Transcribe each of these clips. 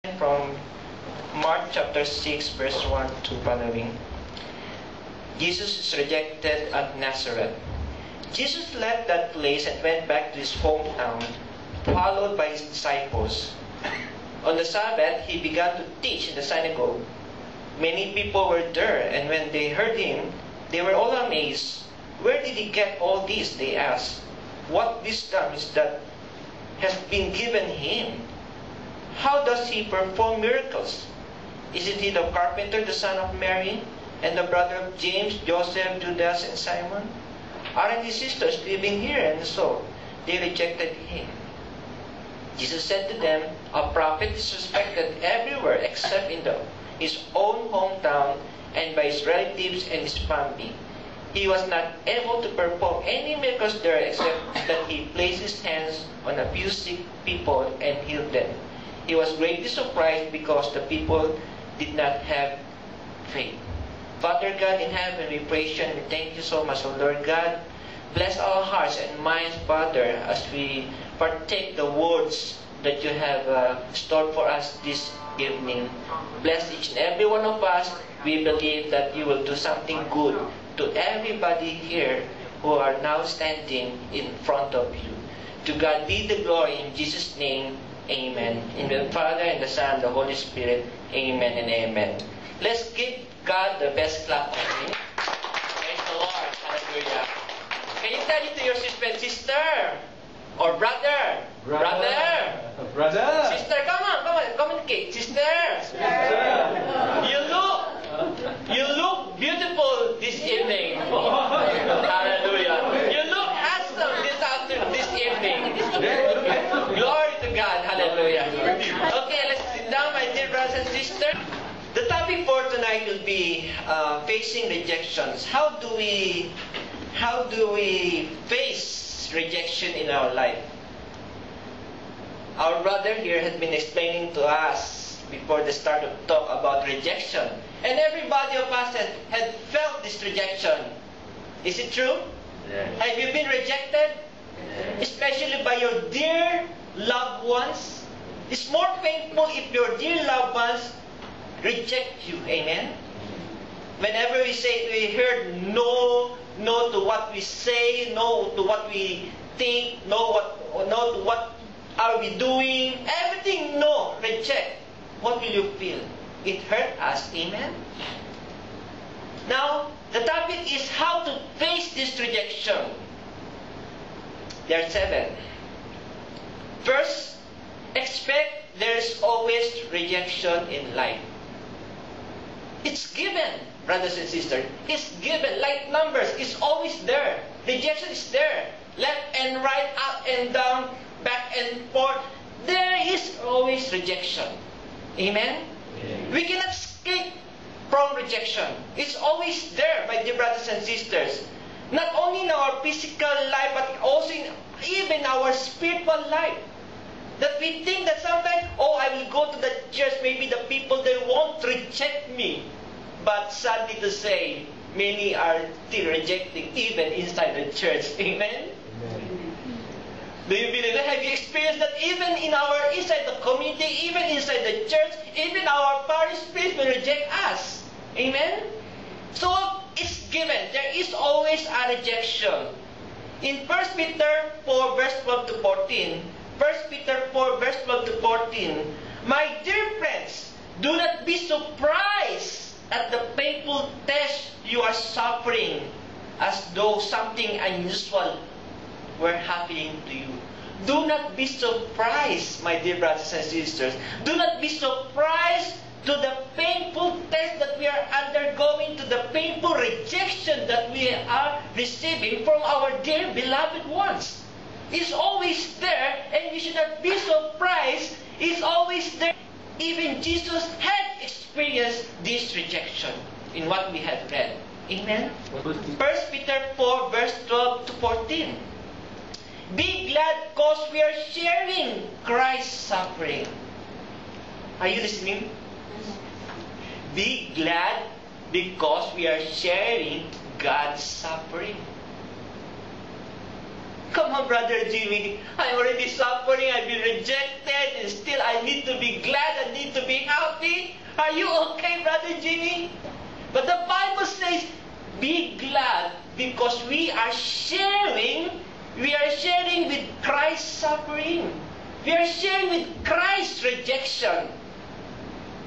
from Mark chapter 6 verse 1 to following. Jesus is rejected at Nazareth. Jesus left that place and went back to his hometown, followed by his disciples. On the Sabbath, he began to teach in the synagogue. Many people were there, and when they heard him, they were all amazed. Where did he get all this? They asked. What wisdom is that has been given him? How does he perform miracles? Isn't he the carpenter, the son of Mary, and the brother of James, Joseph, Judas, and Simon? Aren't his sisters living here? And so they rejected him. Jesus said to them, a prophet is respected everywhere except in his own hometown and by his relatives and his family. He was not able to perform any miracles there except that he placed his hands on a few sick people and healed them. He was greatly surprised because the people did not have faith. Father God in heaven, we praise you and we thank you so much, O Lord God. Bless our hearts and minds, Father, as we partake the words that you have stored for us this evening. Bless each and every one of us. We believe that you will do something good to everybody here who are now standing in front of you. To God be the glory in Jesus' name. Amen. In the Father, and the Son, and the Holy Spirit. Amen and amen. Let's give God the best clap of him. Praise the Lord. Hallelujah. Can you tell it to your sister or brother? Brother. Sister, come on, communicate. Sister. You look beautiful this evening. Hallelujah. You look handsome this evening. Glory to God. Hallelujah. Okay, let's sit down, my dear brothers and sisters. The topic for tonight will be facing rejections. How do we face rejection in our life? Our brother here had been explaining to us before the start of talk about rejection. And everybody of us had felt this rejection. Is it true? Yeah. Have you been rejected? Especially by your dear loved ones? It's more painful if your dear loved ones reject you. Amen? Whenever we heard no to what we say, no to what we think, no to what are we doing, everything no, reject. What will you feel? It hurt us. Amen? Now, the topic is how to face this rejection. There are 7. First, expect there is always rejection in life. It's given, brothers and sisters. It's given. Like numbers, it's always there. Rejection is there. Left and right, up and down, back and forth. There is always rejection. Amen? Yeah. We cannot escape from rejection. It's always there, my dear brothers and sisters. Not only in our physical life, but also in even our spiritual life. That we think that sometimes, oh, I will go to the church, maybe the people, they won't reject me. But sadly to say, many are still rejecting even inside the church. Amen? Do you believe that? Have you experienced that even inside the community, even inside the church, even our parish priest will reject us? Amen? So, it's given. There is always a rejection. In 1 Peter 4 verse 12 to 14, 1 Peter 4 verse 12 to 14, my dear friends, do not be surprised at the painful test you are suffering as though something unusual were happening to you. Do not be surprised, my dear brothers and sisters. Do not be surprised to the painful test that we are undergoing, to the painful rejection that we are receiving from our dear beloved ones. It's always there, and we should not be surprised. It's always there. Even Jesus had experienced this rejection in what we have read. Amen? 1 Peter 4 verse 12 to 14. Be glad because we are sharing Christ's suffering. Are you listening? Be glad because we are sharing God's suffering. Come on, Brother Jimmy. I'm already suffering. I've been rejected. And still I need to be glad. I need to be happy. Are you okay, Brother Jimmy? But the Bible says, be glad because we are sharing with Christ's suffering. We are sharing with Christ's rejection.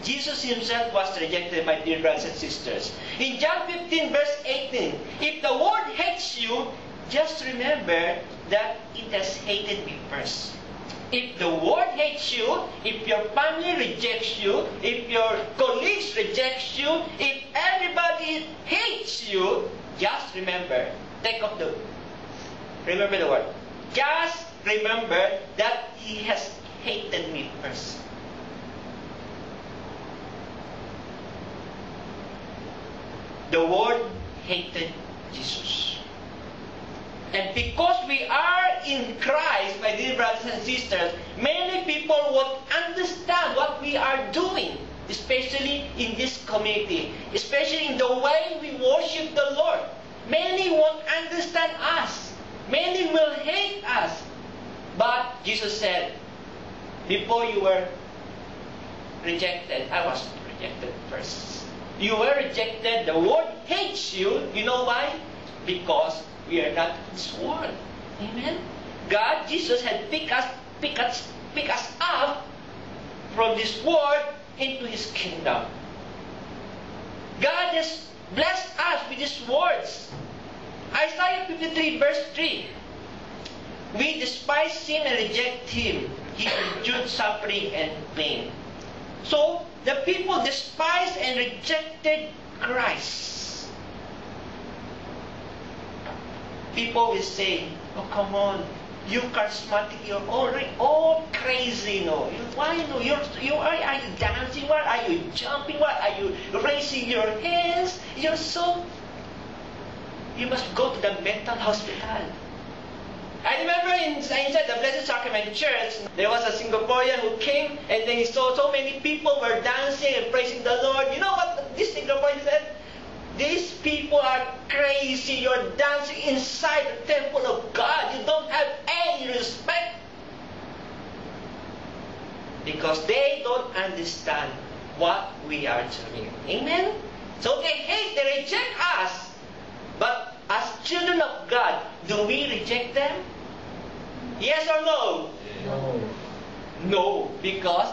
Jesus himself was rejected, my dear brothers and sisters. In John 15 verse 18, if the world hates you, just remember that it has hated me first. If the world hates you, if your family rejects you, if your colleagues reject you, if everybody hates you, just remember, remember the word. Just remember that he has hated me first. The world hated Jesus. And because we are in Christ, my dear brothers and sisters, many people won't understand what we are doing, especially in this community, especially in the way we worship the Lord. Many won't understand us. Many will hate us. But Jesus said, before you were rejected, I was rejected first. You were rejected. The world hates you. You know why? Because we are not His world. Amen? God, Jesus had picked us up from this world into His kingdom. God has blessed us with His words. Isaiah 53 verse 3. We despise Him and reject Him. He endured suffering and pain. So, the people despised and rejected Christ. People will say, oh come on, you charismatic, you're all crazy, no? Why no? Are you dancing? Why are you jumping? Why are you raising your hands? You must go to the mental hospital. I remember inside the Blessed Sacrament Church, there was a Singaporean who came and then he saw so many people were dancing and praising the Lord. You know what this Singaporean said? These people are crazy. You're dancing inside the temple of God. You don't have any respect. Because they don't understand what we are doing. Amen? So they hate, they reject us. But as children of God, do we reject them? Yes or no? No. No, because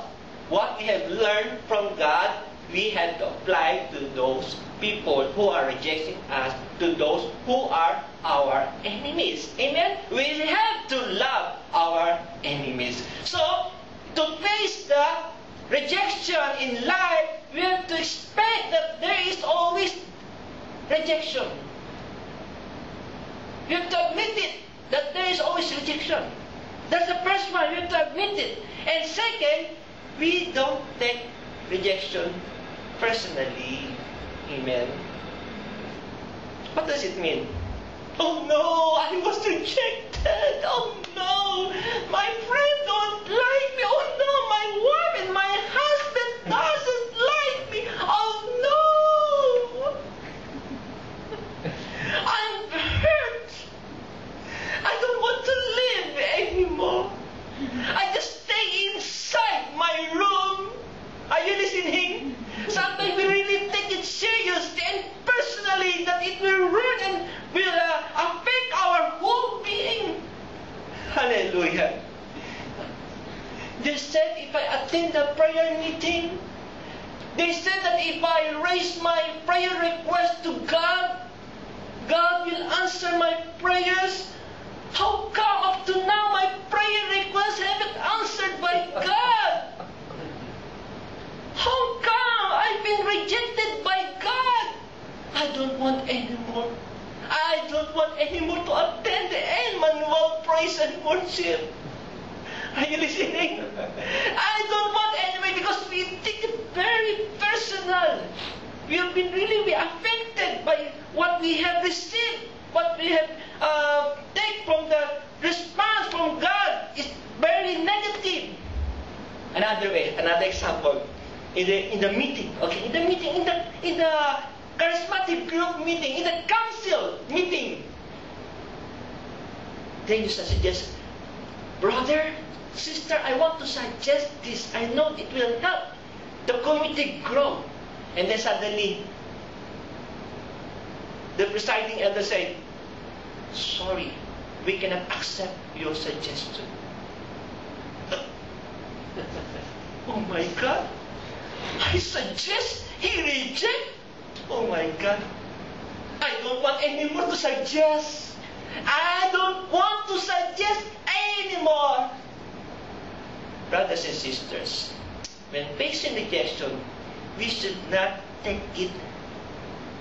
what we have learned from God, we have to apply to those people who are rejecting us, to those who are our enemies. Amen? We have to love our enemies. So, to face the rejection in life, we have to expect that there is always rejection. You have to admit it, that there is always rejection. That's the first one, you have to admit it. And second, we don't take rejection personally. Amen. What does it mean? Oh no, I was rejected. Oh no, my friend don't like me. Oh no, my wife and my husband doesn't like me. Oh no. I'm hurt. I don't want to live anymore. I just stay inside my room. Are you listening? Sometimes we really take it seriously and personally that it will ruin and will affect our whole being. Hallelujah. They said if I attend the prayer meeting, they said that if I raise my prayer request to God, God will answer my prayers. How come up to now my prayer requests haven't answered by God? How come I've been rejected by God? I don't want anymore. I don't want anymore to attend the Emmanuel praise and worship. Are you listening? I don't want anymore because we take it very personal. We have been really affected by what we have received, what we have taken from the response from God is very negative. Another way, another example. In the meeting, okay, in the charismatic group meeting, in the council meeting, Then you suggest, brother, sister, I want to suggest this. I know it will help the community grow. And then suddenly, the presiding elder said, sorry, we cannot accept your suggestion. Oh my God. I suggest, he reject. Oh my God. I don't want anymore to suggest. I don't want to suggest anymore. Brothers and sisters, when facing rejection, we should not take it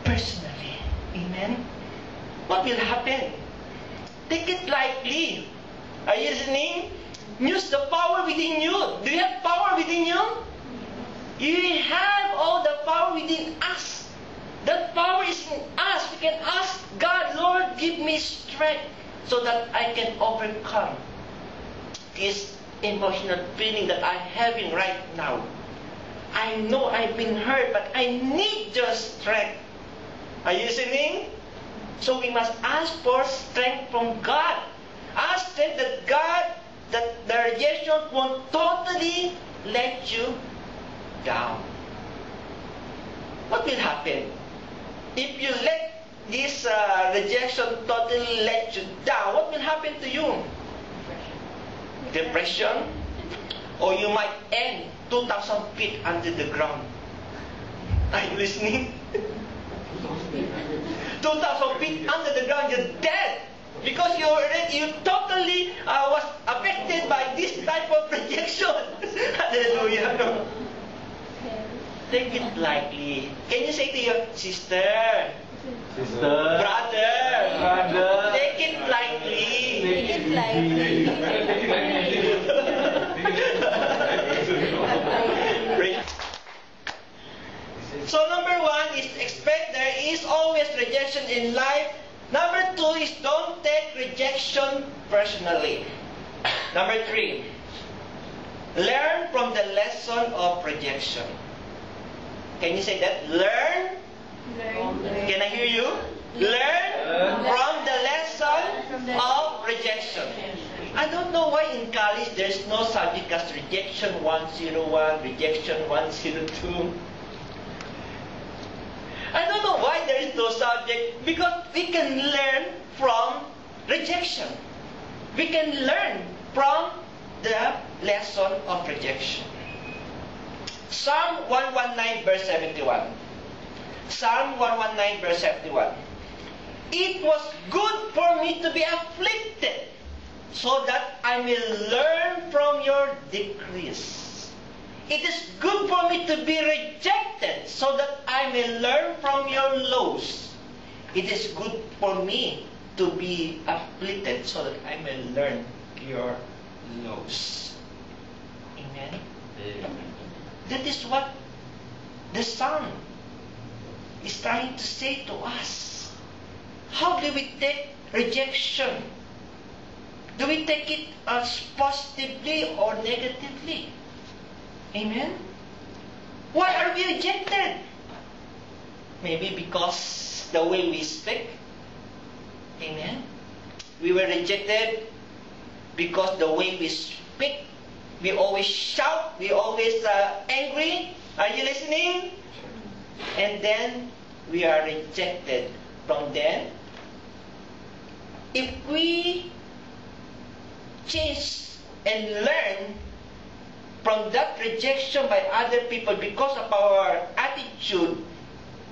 personally. Amen? What will happen? Take it lightly. Are you listening? Use the power within you. Do you have power within you? You have all the power within us. That power is in us. We can ask God, Lord, give me strength so that I can overcome this emotional feeling that I'm having right now. I know I've been hurt, but I need your strength. Are you listening? So we must ask for strength from God. Ask strength that God, that the rejection won't totally let you down. What will happen? If you let this rejection totally let you down, what will happen to you? Depression. Or you might end 2,000 feet under the ground. Are you listening? 2,000 feet under the ground, you're dead. Because you totally was affected by this type of rejection. Hallelujah. No? Take it lightly. Can you say to your sister, brother, take it lightly. Take it lightly. So number 1 is expect there is always rejection in life. Number 2 is don't take rejection personally. Number 3, learn from the lesson of rejection. Can you say that? Learn. Can I hear you? Learn from the lesson of rejection. I don't know why in college there's no subject as rejection 101, rejection 102. I don't know why there is no subject, because we can learn from rejection. We can learn from the lesson of rejection. Psalm 119 verse 71. Psalm 119 verse 71. It was good for me to be afflicted, so that I may learn from your decrees. It is good for me to be rejected, so that I may learn from your laws. It is good for me to be afflicted, so that I may learn your laws. Amen? That is what the Psalm is trying to say to us. How do we take rejection? Do we take it as positively or negatively? Amen? Why are we rejected? Maybe because the way we speak. Amen? We were rejected because the way we speak. We always shout. We always angry. Are you listening? And then we are rejected from them. If we change and learn from that rejection by other people because of our attitude,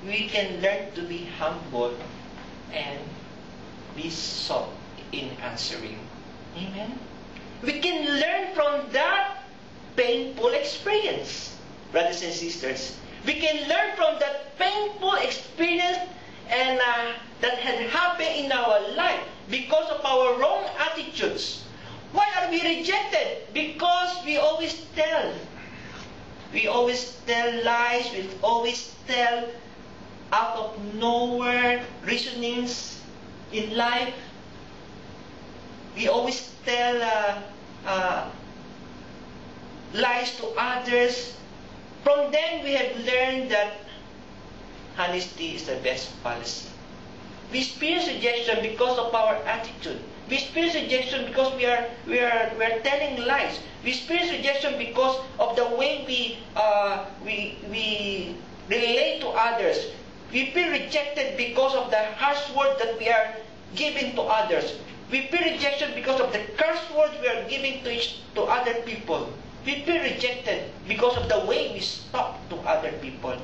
we can learn to be humble and be soft in answering. Amen? We can learn from that painful experience, brothers and sisters. We can learn from that painful experience and that had happened in our life because of our wrong attitudes. Why are we rejected? Because we always tell. We always tell lies. We always tell out of nowhere reasonings in life. We always tell lies to others. From them we have learned that honesty is the best policy. We experience rejection because of our attitude, We experience rejection because we are telling lies. We experience rejection because of the way we relate to others. We feel rejected because of the harsh words that we are giving to others. We feel rejection because of the curse words we are giving to other people. We feel rejected because of the way we talk to other people.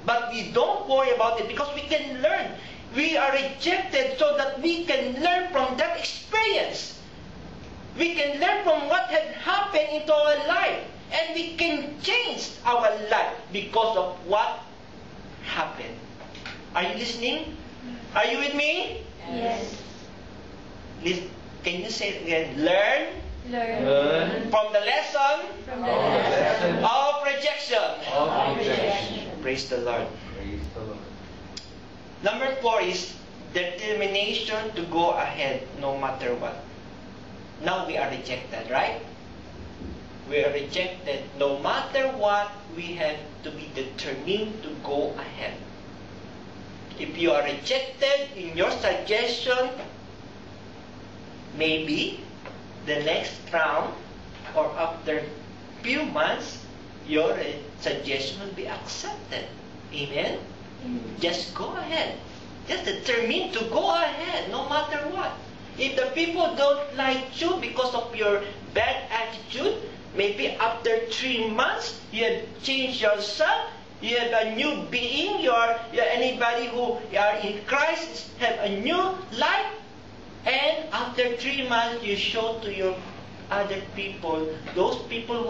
But we don't worry about it because we can learn. We are rejected so that we can learn from that experience. We can learn from what had happened into our life. And we can change our life because of what happened. Are you listening? Are you with me? Yes. Listen, can you say it again? Learn Learn from the lesson from the lesson of rejection. of rejection. Praise the Lord. Praise the Lord. Number 4 is determination to go ahead no matter what. Now we are rejected, right? We are rejected. No matter what, we have to be determined to go ahead. If you are rejected in your suggestion, maybe the next round or after few months, your suggestion will be accepted. Amen? Just go ahead. Just determine to go ahead no matter what. If the people don't like you because of your bad attitude, maybe after 3 months, you have changed yourself. You have a new being. You're anybody who are in Christ have a new life. And after 3 months, you show to your other people, those people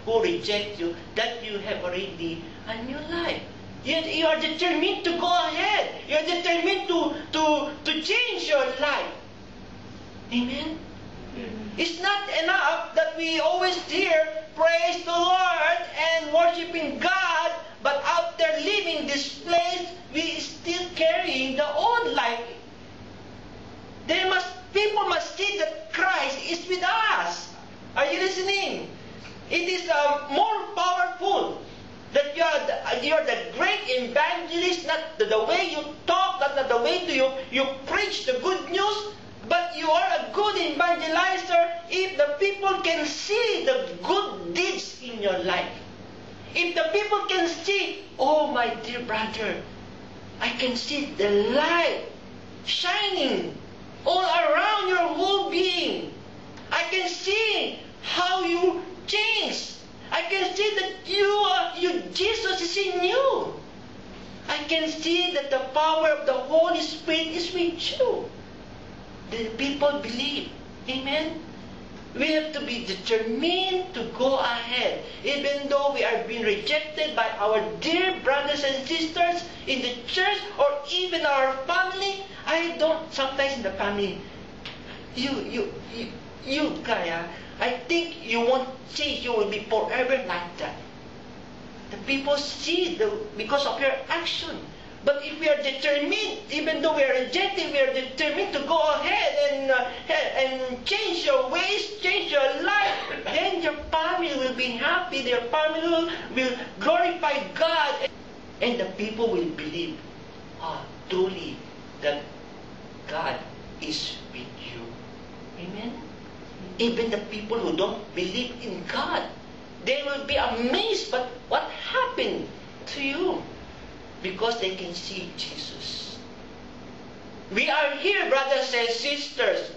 who reject you, that you have already a new life. You are determined to go ahead. You are determined to change your life. Amen? It's not enough that we always hear praise the Lord and worshiping God, but after leaving this place, we still carrying the old life. People must see that Christ is with us. Are you listening? It is more powerful that you are the great evangelist, not the way you talk, not the way you preach the good news, but you are a good evangelizer if the people can see the good deeds in your life. If the people can see, oh my dear brother, I can see the light shining all around your whole being. I can see how you change. I can see that Jesus is in you. I can see that the power of the Holy Spirit is with you. The people believe. Amen? We have to be determined to go ahead. Even though we are being rejected by our dear brothers and sisters in the church or even our family. Sometimes in the family, Kaya, I think you won't change. You will be forever like that. The people see because of your action. But if we are determined, even though we are rejected, we are determined to go ahead and change your ways, change your life, then your family will be happy, their family will glorify God, and the people will believe, truly, that God is with you. Amen? Even the people who don't believe in God, they will be amazed by what happened to you. Because they can see Jesus. We are here, brothers and sisters,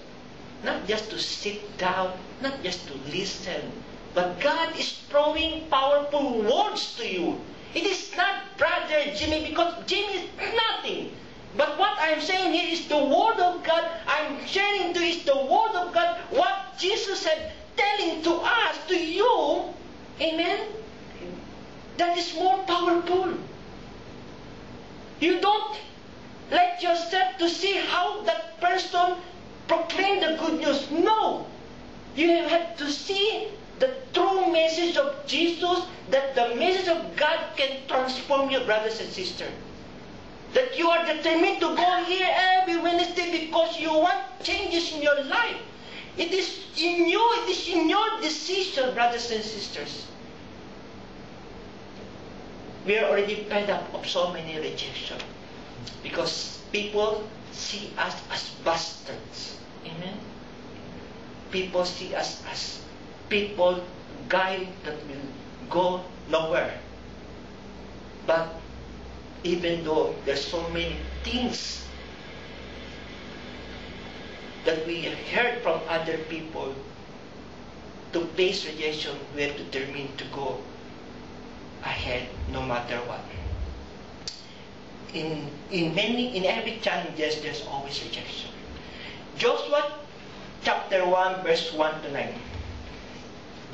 not just to sit down, not just to listen, but God is throwing powerful words to you. It is not Brother Jimmy, because Jimmy is nothing. But what I'm saying here is the Word of God. I'm sharing to you is the Word of God, what Jesus said, telling to us, to you. Amen? That is more powerful. You don't let yourself to see how that person proclaimed the good news. No. You have to see the true message of Jesus, that the message of God can transform your brothers and sisters. That you are determined to go here every Wednesday because you want changes in your life. It is in you, it is in your decision, brothers and sisters. We are already fed up of so many rejection because people see us as bastards. Amen? people see us as people, guy that will go nowhere. But even though there's so many things that we heard from other people, to face rejection, we are determined to go ahead no matter what. In every challenges, there's always rejection. Joshua chapter 1 verse 1 to 9.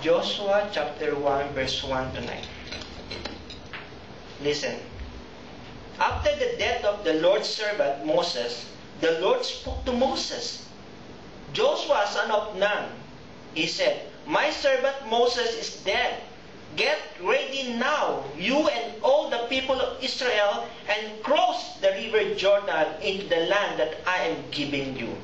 Joshua chapter 1 verse 1 to 9. Listen. After the death of the Lord's servant Moses, the Lord spoke to Moses. Joshua, son of Nun, he said, "My servant Moses is dead. Get ready now, you and all the people of Israel, and cross the river Jordan into the land that I am giving you.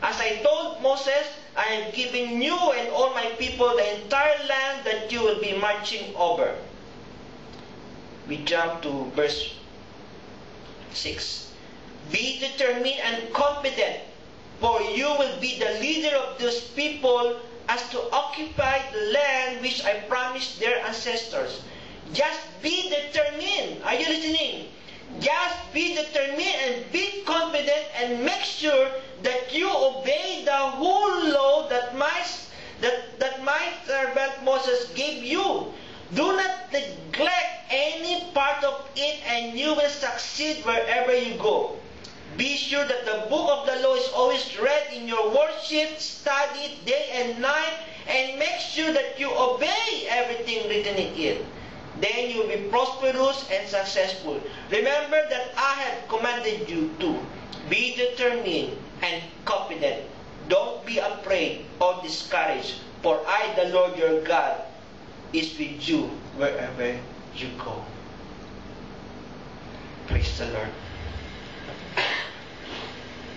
As I told Moses, I am giving you and all my people the entire land that you will be marching over." We jump to verse 6. "Be determined and confident, for you will be the leader of those people as to occupy the land which I promised their ancestors." Just be determined. Are you listening? Just be determined and be confident, and make sure that you obey the whole law that my servant Moses gave you. Do not neglect any part of it, and you will succeed wherever you go. Be sure that the book of the law is always read in your worship, study it day and night, and make sure that you obey everything written in it. Then you will be prosperous and successful. Remember that I have commanded you to be determined and confident. Don't be afraid or discouraged, for I, the Lord your God, is with you wherever you go. Praise the Lord.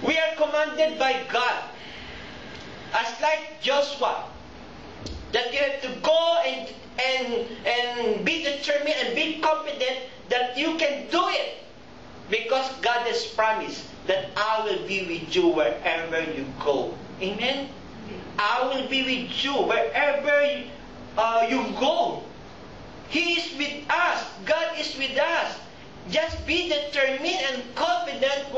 We are commanded by God, as like Joshua, that you have to go and be determined and be confident that you can do it, because God has promised that I will be with you wherever you go. Amen? I will be with you wherever you go. He is with us. God is with us. Just be determined and confident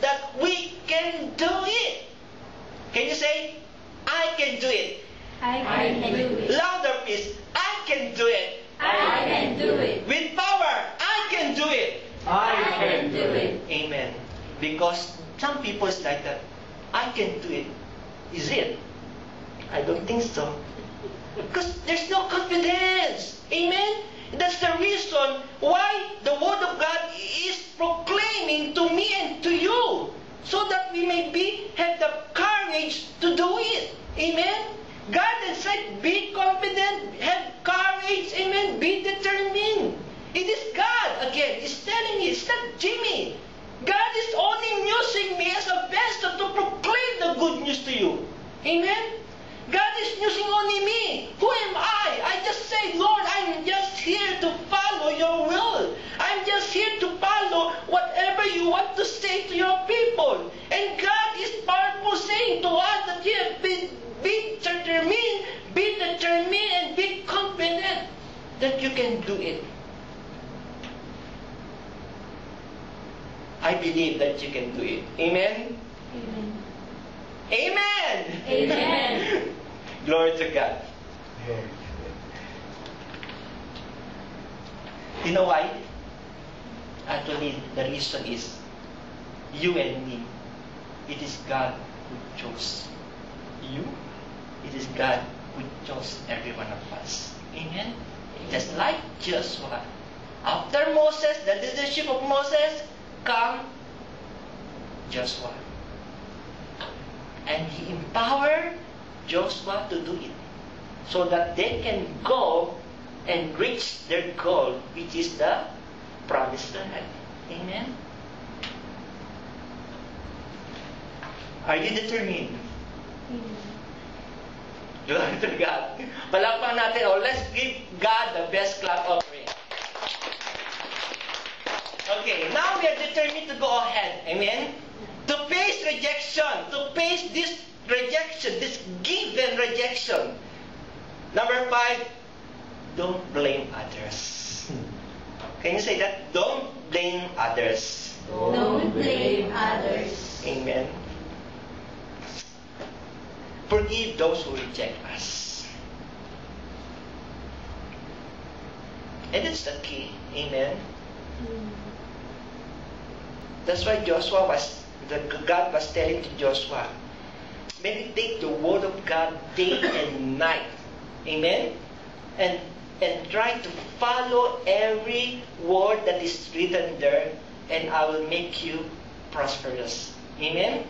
that we can do it. Can you say, "I can do it"? I can do it. Louder, please. "I can do it." I can do it. With power, "I can do it." I can do it. Amen. Because some people is like that. "I can do it." Is it? I don't think so. Because there's no confidence. Amen? That's the reason why the Word of God is proclaiming to me and to you, so that we may have the courage to do it. Amen? God has said, be confident, have courage, amen, be determined. It is God, again, is telling me, it's not Jimmy. God is only using me as a vessel to proclaim the good news to you. Amen? God is using only me. Who am I? I just say, "Lord, I'm just here to follow your will. I'm just here to follow whatever you want to say to your people." And God is powerful, saying to us that you have be determined, and be confident that you can do it. I believe that you can do it. Amen? Amen. Amen! Amen. Glory to God. You know why? Actually, the reason is you and me. It is God who chose you. It is God who chose every one of us. Amen? Just like Joshua. After Moses, the leadership of Moses, come Joshua. And he empowered Joshua to do it, so that they can go and reach their goal, which is the promised land. Amen? Are you determined? Glory to God. Palakpan natin. Oh, let's give God the best clap offering. Okay, now we are determined to go ahead. Amen? To face rejection, to face this rejection, this given rejection. Number 5, don't blame others. Can you say that? Don't blame others. Don't blame others. Amen. Forgive those who reject us. And that's the key. Amen. That's why God was telling to Joshua, meditate the word of God day and night. Amen. And try to follow every word that is written there, and I will make you prosperous. Amen.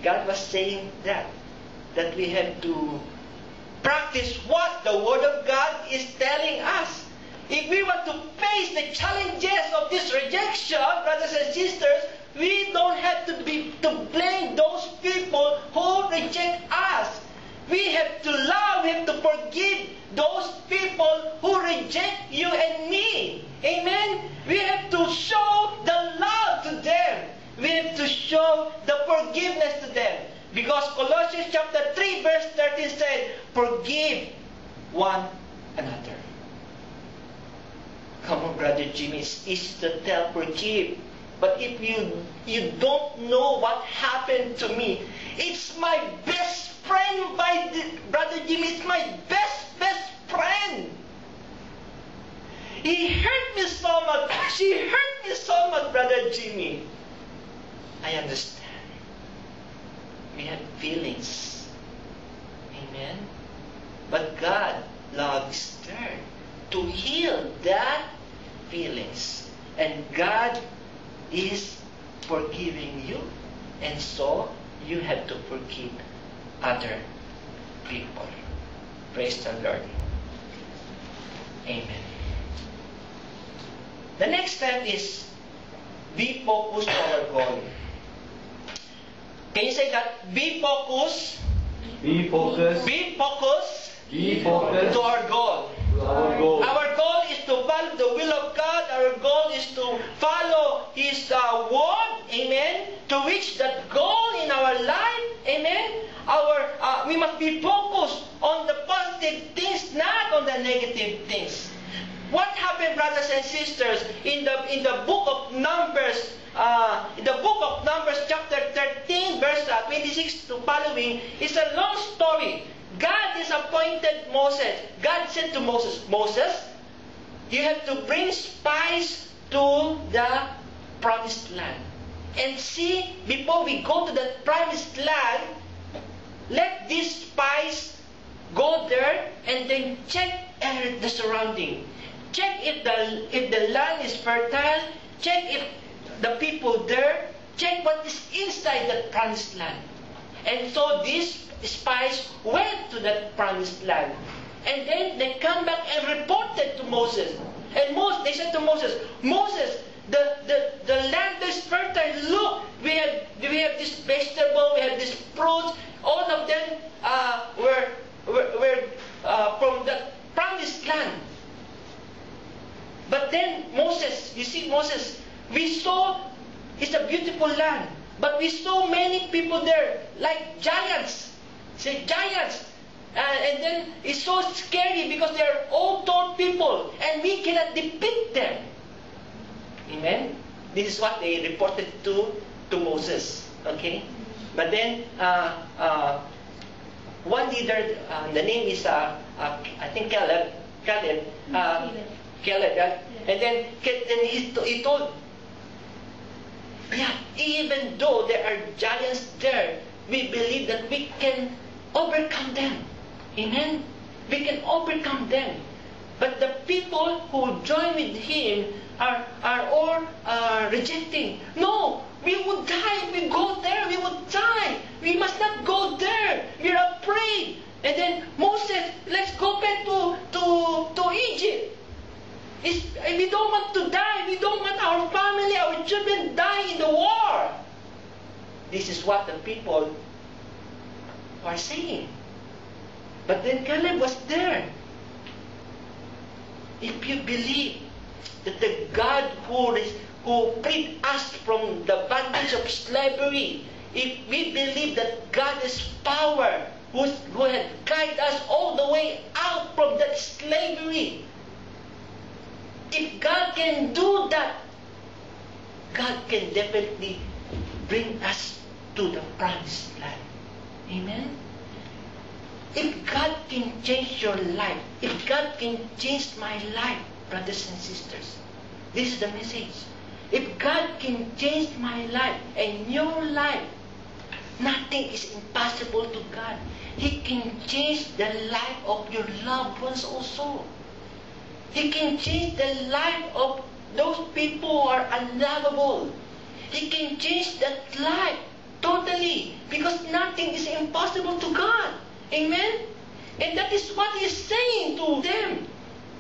God was saying that we have to practice what the Word of God is telling us. If we want to face the challenges of this rejection, brothers and sisters, we don't have to blame those people who reject us. We have to love, we have to forgive those people who reject you and me. Amen? We have to show the love to them. We have to show the forgiveness to them. Because Colossians chapter 3 verse 13 said, forgive one another. Come on, Brother Jimmy, it's easy to tell forgive. But if you don't know what happened to me, it's my best friend, Brother Jimmy, it's my best friend. He hurt me so much. She hurt me so much, Brother Jimmy. I understand. We have feelings. Amen. But God loves there to heal that feelings. And God is forgiving you. And so you have to forgive other people. Praise the Lord. Amen. The next step is be focused on our goal. Can you say that? Be focused. Be focused. Be focused. Be focused. To our goal. To our goal. Our goal is to follow the will of God. Our goal is to follow His word. Amen. To reach that goal in our life. Amen. We must be focused on the positive things, not on the negative things. What happened, brothers and sisters, in the book of Numbers? In the book of Numbers, chapter 13, verse 26 to following, is a long story. God disappointed Moses. God said to Moses, Moses, you have to bring spies to the promised land. And see, before we go to the promised land, let these spies go there and then check the surrounding. Check if the land is fertile. Check if the people there. Check what is inside the promised land. And so these spies went to that promised land. And then they come back and reported to Moses. And they said to Moses, Moses, the land is fertile. Look, we have this vegetable, we have this fruits. All of them were from the promised land. But then Moses, you see Moses, we saw it's a beautiful land. But we saw many people there, like giants. Say giants. And then it's so scary because they are all tall people. And we cannot defeat them. Amen? This is what they reported to Moses. Okay? But then, one leader, the name is, I think Caleb. Right? And then he told, yeah, even though there are giants there, we believe that we can overcome them. Amen? We can overcome them. But the people who join with him are all rejecting. No, we would die if we go there. We would die. We must not go there. We're afraid. And then Moses, let's go back to Egypt. We don't want to die. We don't want our family, our children die in the war. This is what the people are saying. But then Caleb was there. If you believe that the God who freed us from the bondage of slavery if we believe that God is power, who had guided us all the way out from that slavery, if God can do that, God can definitely bring us to the promised land. Amen? If God can change your life, if God can change my life, brothers and sisters, this is the message. If God can change my life and your life, nothing is impossible to God. He can change the life of your loved ones also. He can change the life of those people who are unlovable. He can change that life totally, because nothing is impossible to God. Amen? And that is what He's saying to them.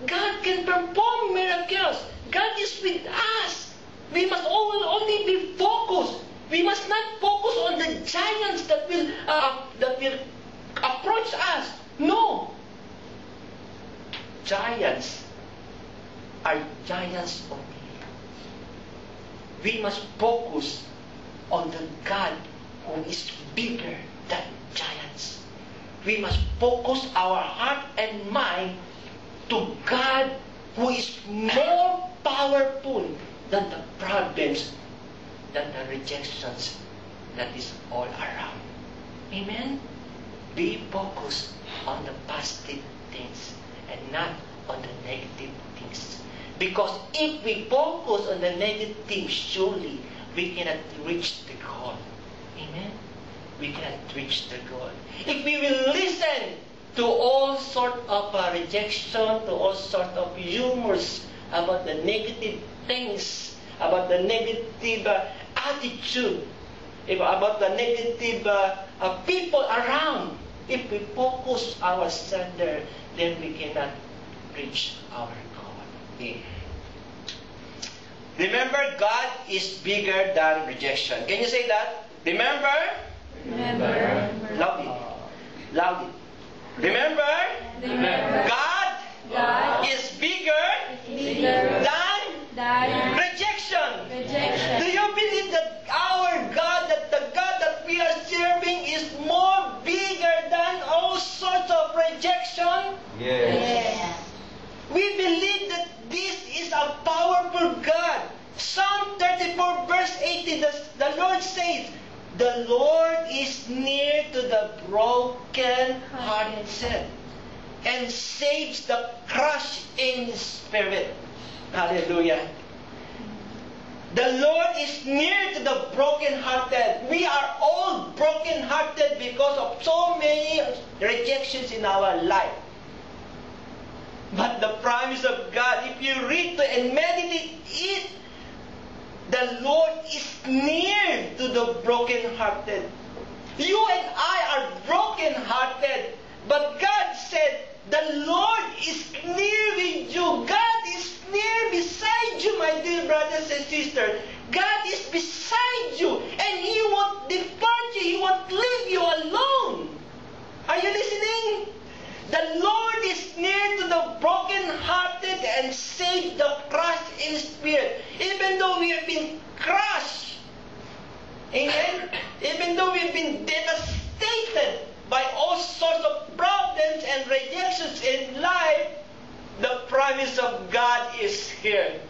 God can perform miracles. God is with us. We must only be focused. We must not focus on the giants that will approach us. No. Giants are giants only. We must focus on the God who is bigger than giants. We must focus our heart and mind to God who is more powerful than the problems, than the rejections that is all around. Amen? Be focused on the positive things and not on the negative things. Because if we focus on the negative things, surely we cannot reach the goal. Amen? We cannot reach the goal. If we will listen to all sort of rejection, to all sort of humors about the negative things, about the negative attitude, about the negative people around, if we focus ourselves there, then we cannot reach our goal. Okay. Remember, God is bigger than rejection. Can you say that? Remember? Remember. Loudly. Loudly. Remember? Remember. God is bigger than rejection. Rejection. Do you believe that our God, that the God that we are serving is more bigger than all sorts of rejection? Yes. We believe that this is a powerful God. Psalm 34 verse 18, the Lord says, the Lord is near to the broken-hearted and saves the crushed in spirit. Hallelujah. The Lord is near to the broken-hearted. We are all broken-hearted because of so many rejections in our life. But the promise of God, if you read and meditate it, the Lord is near to the broken-hearted. You and I are broken-hearted, but God said, the Lord is near with you. God is near beside you, my dear brothers and sisters. God is beside you, and He won't depart you. He won't leave you alone. Are you listening? The Lord is near to the broken-hearted and saves the crushed in spirit. Even though we have been crushed, amen? Even though we've been devastated by all sorts of problems and rejections in life, the promise of God is here.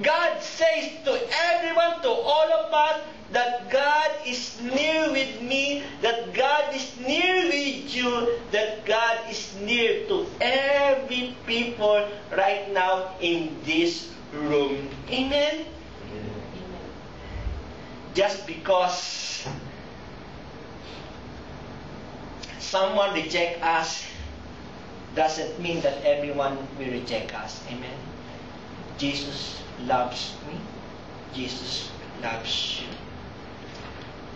God says to everyone, to all of us, that God is near with me, that God is near with you, that God is near to every people right now in this room. Amen? Just because someone reject us doesn't mean that everyone will reject us. Amen? Jesus loves me. Jesus loves you.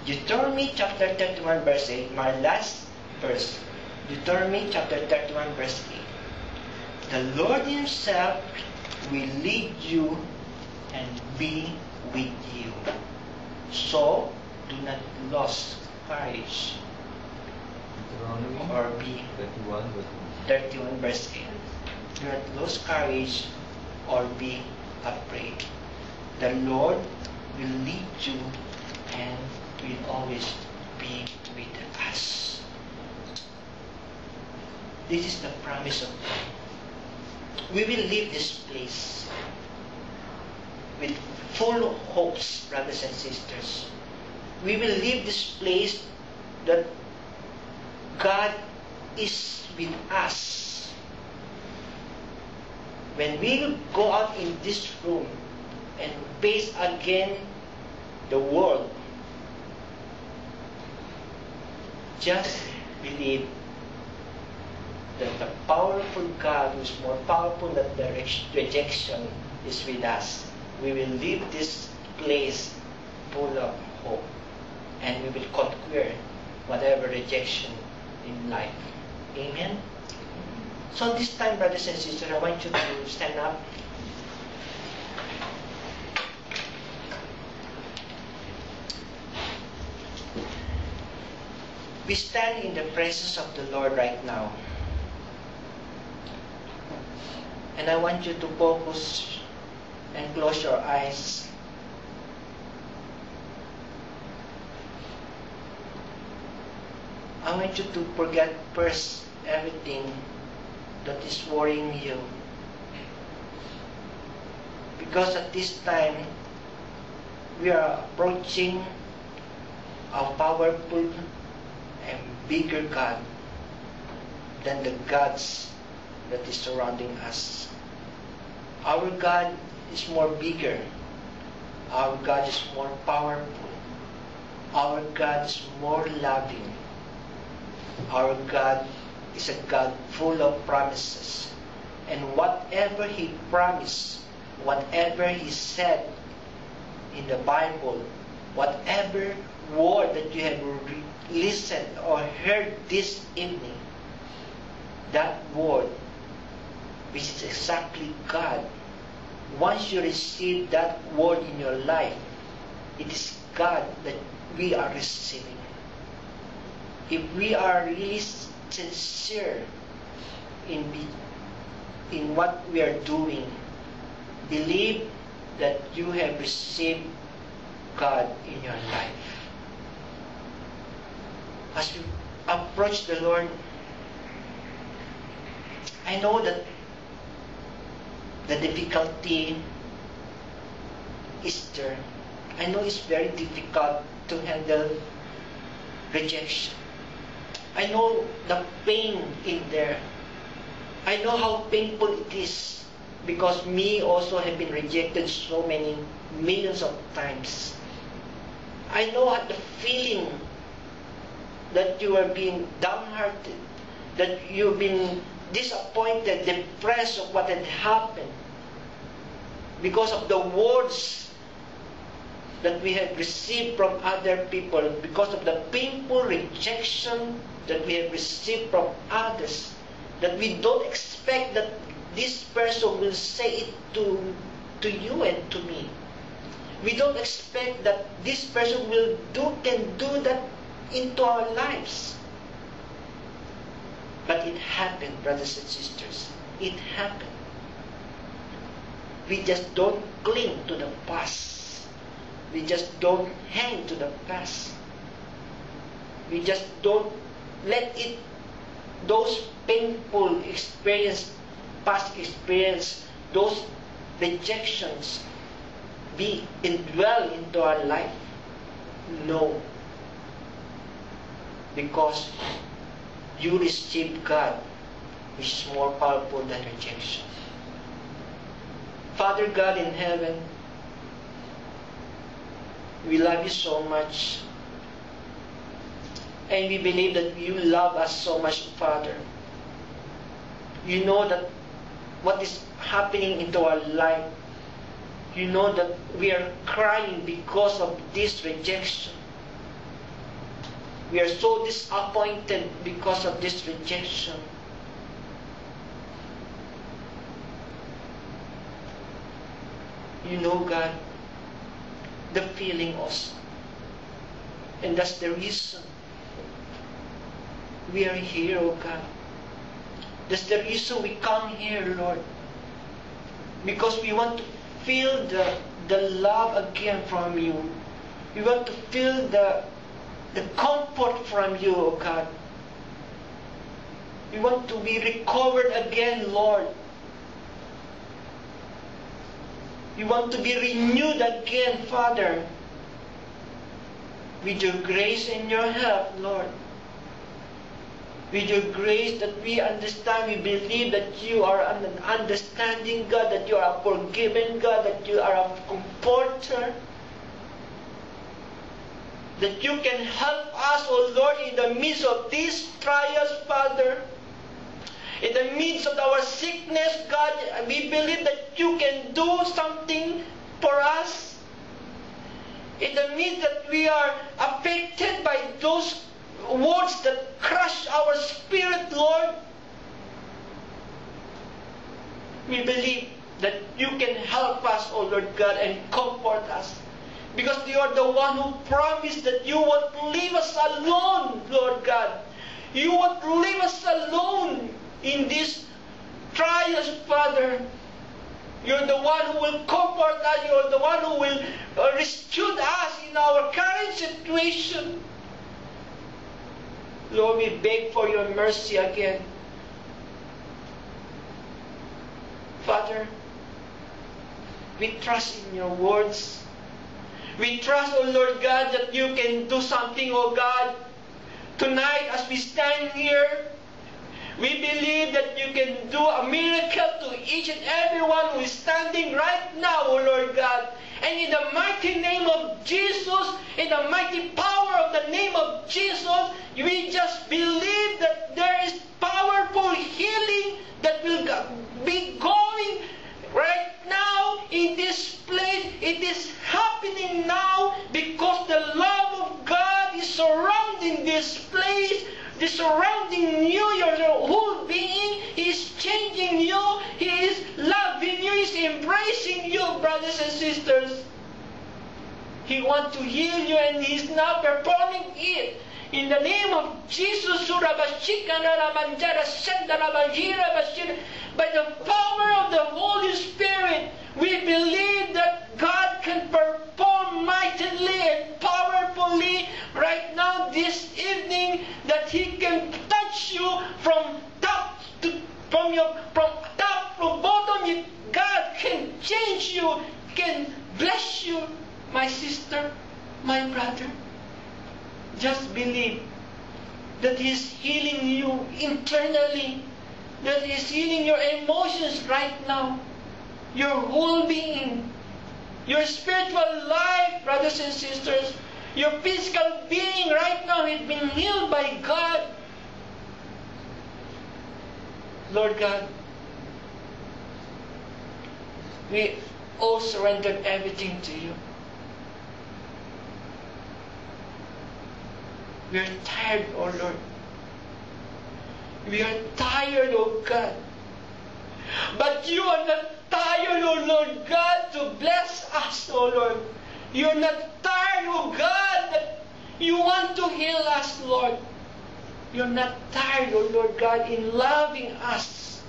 Deuteronomy chapter 31 verse 8, my last verse. Deuteronomy chapter 31 verse 8. The Lord Himself will lead you and be with you. So, do not lose courage. Or be 31 verse 8. Do not lose courage or be afraid. The Lord will lead you and will always be with us. This is the promise of God. We will leave this place with full hopes, brothers and sisters. We will leave this place that God is with us. When we will go out in this room and face again the world, just believe that the powerful God, who is more powerful than the rejection, is with us. We will leave this place full of hope, and we will conquer whatever rejection in life. Amen? So this time, brothers and sisters, I want you to stand up. We stand in the presence of the Lord right now. And I want you to focus and close your eyes. I want you to forget first everything that is worrying you. Because at this time, we are approaching a powerful and bigger God than the gods that is surrounding us. Our God is more bigger. Our God is more powerful. Our God is more loving. Our God is a God full of promises. And whatever He promised, whatever He said in the Bible, whatever word that you have listened or heard this evening, that word, which is exactly God, once you receive that word in your life, it is God that we are receiving. If we are really sincere in what we are doing, believe that you have received God in your life. As we approach the Lord, I know that the difficulty is there. I know it's very difficult to handle rejection. I know the pain in there. I know how painful it is, because me also have been rejected so many millions of times. I know the feeling that you are being downhearted, that you've been disappointed, depressed of what had happened because of the words that we have received from other people, because of the painful rejection that we have received from others, that we don't expect that this person will say it to you and to me. We don't expect that this person can do that into our lives. But it happened, brothers and sisters. It happened. We just don't cling to the past. We just don't hang to the past. We just don't let those painful experience, past experience, those rejections be indwell into our life. No. Because you receive God, which is more powerful than rejection. Father God in heaven, we love you so much. And we believe that you love us so much, Father. You know that what is happening into our life. You know that we are crying because of this rejection. We are so disappointed because of this rejection. You know, God, the feeling also. And that's the reason we are here, oh God. That's the reason we come here, Lord. Because we want to feel the love again from you. We want to feel the comfort from you, O God. We want to be recovered again, Lord. We want to be renewed again, Father. With your grace and your help, Lord. With your grace that we understand, we believe that you are an understanding God, that you are a forgiving God, that you are a comforter. That you can help us, O Lord, in the midst of these trials, Father. In the midst of our sickness, God, we believe that you can do something for us. In the midst that we are affected by those words that crush our spirit, Lord, we believe that you can help us, O Lord God, and comfort us. Because you are the one who promised that you won't leave us alone, Lord God. You won't leave us alone in these trials, Father. You're the one who will comfort us. You're the one who will rescue us in our current situation. Lord, we beg for your mercy again. Father, we trust in your words. We trust, O Lord God, that you can do something, O God. Tonight, as we stand here, we believe that you can do a miracle to each and every one who is standing right now, O Lord God. And in the mighty name of Jesus, in the mighty power of the name of Jesus, we just believe that there is powerful healing that will be going right now in this place. It is happening now because the love of God is surrounding this place. Is surrounding you, your whole being. He is changing you. He is loving you. He is embracing you, brothers and sisters. He wants to heal you, and He is now performing it. In the name of Jesus, by the power of the Holy Spirit, we believe that God can perform mightily and powerfully right now this evening, that He can touch you from top to from top to bottom. God can change you, can bless you, my sister, my brother. Just believe that He is healing you internally, that He is healing your emotions right now, your whole being, your spiritual life, brothers and sisters, your physical being right now has been healed by God. Lord God, we all surrendered everything to you. We are tired, oh Lord. We are tired, oh God. But you are not tired, oh Lord God, to bless us, oh Lord. You are not tired, oh God, that you want to heal us, Lord. You are not tired, oh Lord God, in loving us.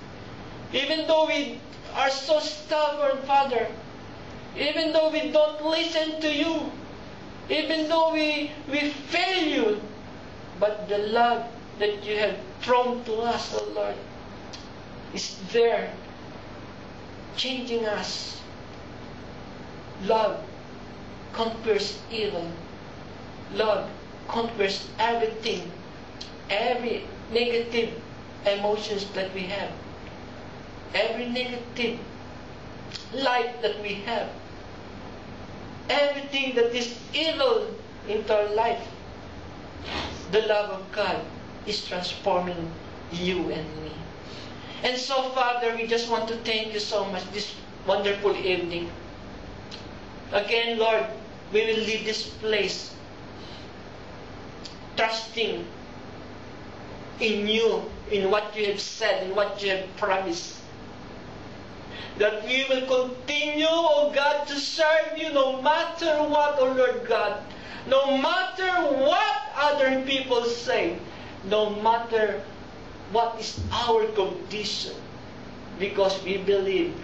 Even though we are so stubborn, Father, even though we don't listen to you, even though we fail you, but the love that you have thrown to us, oh Lord, is there, changing us. Love conquers evil. Love conquers everything, every negative emotions that we have, every negative life that we have, everything that is evil into our life. The love of God is transforming you and me. And so, Father, we just want to thank you so much this wonderful evening. Again, Lord, we will leave this place trusting in you, in what you have said, in what you have promised. That we will continue, oh God, to serve you no matter what, oh Lord God. No matter what other people say. No matter what is our condition. Because we believe.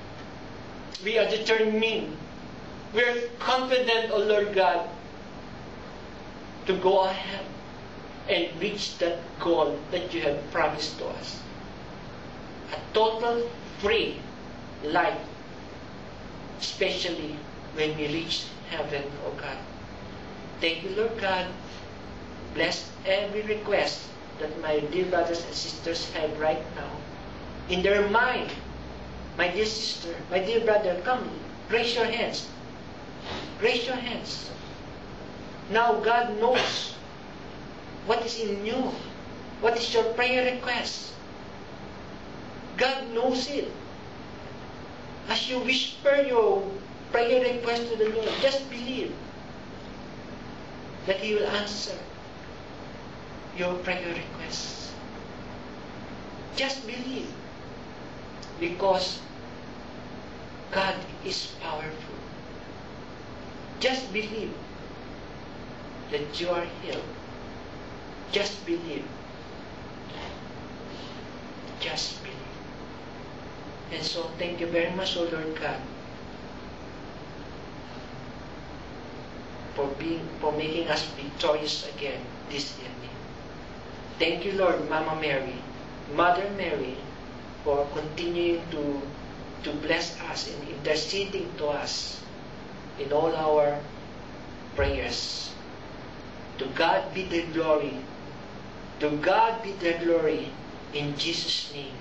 We are determined. We are confident, oh Lord God, to go ahead and reach that goal that you have promised to us. A total free life, especially when we reach heaven, O God. Thank you, Lord God. Bless every request that my dear brothers and sisters have right now in their mind. My dear sister, my dear brother, come, raise your hands. Raise your hands. Now God knows what is in you. What is your prayer request? God knows it. As you whisper your prayer request to the Lord, just believe that He will answer your prayer requests. Just believe, because God is powerful. Just believe that you are healed. Just believe. Just believe. And so, thank you very much, O Lord God, for making us victorious again this evening. Thank you, Lord, Mama Mary, Mother Mary, for continuing to bless us and interceding to us in all our prayers. To God be the glory. To God be the glory. In Jesus' name.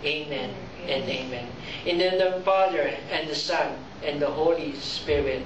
Amen and amen. In the name of the Father, and the Son, and the Holy Spirit.